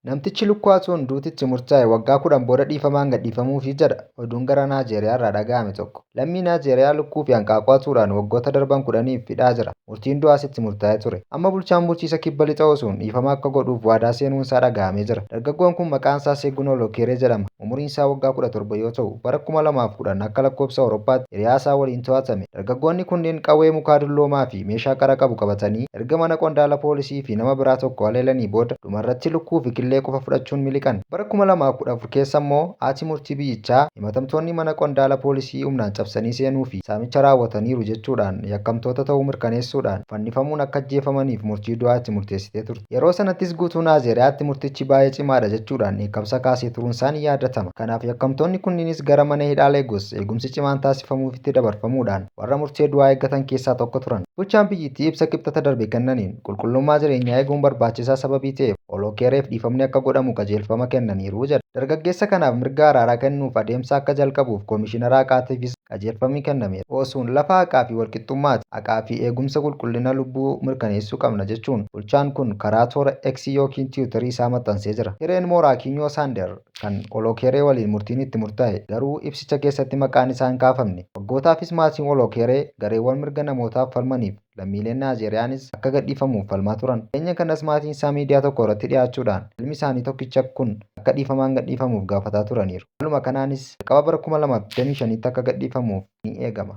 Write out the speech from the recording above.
Namtichi Lukkuwaasuun duutichi murtaa'e waggaa 10 booda dhiifamaan gadhiifamuufii jedha oduun gara Naajeeriyaa irraa dhaga'ame tokko. Lammii Naajeeriyaa lukkuu fi hanqaaquwaatuudhaan waggoota darban 10 hidhaa jira. Murtiin du'aas itti murtaa'ee ture. Amma bulchaan bulchiisa kibba lixa Osuun dhiifama akka godhuuf waadaa seenuunsaa dhaga'amee jira. Dargaggoon kun maqaan isaa Seegun Olokeree jedhama. Umuriin isaa waggaa 17 yoo ta'u, bara 2010 akka lakkoofsa Awurooppaatti hiriyaa isaa waliin to'atame. Dargaggoonni kunneen qawwee mukaa dulloomaa fi meeshaa qara qabu qabatanii erga mana qondaala poolisii fi nama biraa tokko haleelanii booda dhumarratti lukkuu fi qillee qofa fudhachuun miliqan. Bara 2014 keessa immoo haati murtii biyyichaa himatamtoonni mana qondaala poolisii humnaan cabsanii seenuu fi saamicha raawwataniiru jechuudhaan yakkamtoota ta'uu mirkaneessuudhaan fannifamuun akka ajjeefamaniif murtii du'aatti murteessitee turte. Yeroo sanattis guutuu Naajeeriyaatti murtichi baay'ee cimaadha jechuudhaan dheekkamsa kaasee turuun isaanii yaadatama. Kanaaf yakkamtoonni kunniinis gara mana hidhaa Leegos eegumsi cimaan taasifamuuf itti dabarfamuudhaan warra murtee du'aa eeggatan keessaa tokko turan. Bulchaan biyyittii ibsa qibxata darbe kennaniin qulqullummaa jireenyaa eeguun barbaachisaa sababii ta'eef Olokereef dhiifamni akka godhamu qajeelfama kennaniiru jedha. Dargaggeessa kanaaf mirga araaraa kennuuf adeemsa akka jalqabuuf koomishinara haqaatiifis qajeelfamni kennameera. Osuun lafa haqaa fi walqixxummaati. Haqaa fi eegumsa qulqullina lubbuu mirkaneessuu qabna jechuun bulchaan kun karaa toora X yookiin Tiwiitarii isaa maxxansee jira. Hireen Moraakinyoo Saandar kan Olokeree waliin murtiin itti murtaa'e garuu ibsicha keessatti maqaan isaa hin kaafamne. Waggootaafis maatiin Olokeree gareewwan mirga namootaaf falmaniif lammiileen Naajeeriyaanis akka gadhiifamuuf falmaa turan. Dhiyeenya kanas maatiin isaa miidiyaa tokko irratti dhiyaachuudhaan ilmi isaanii tokkicha kun akka dhiifamaan gadhiifamuuf gaafataa turaniiru. Haaluma kanaanis jalqaba bara 2025tti akka gadhiifamuuf ni eegama.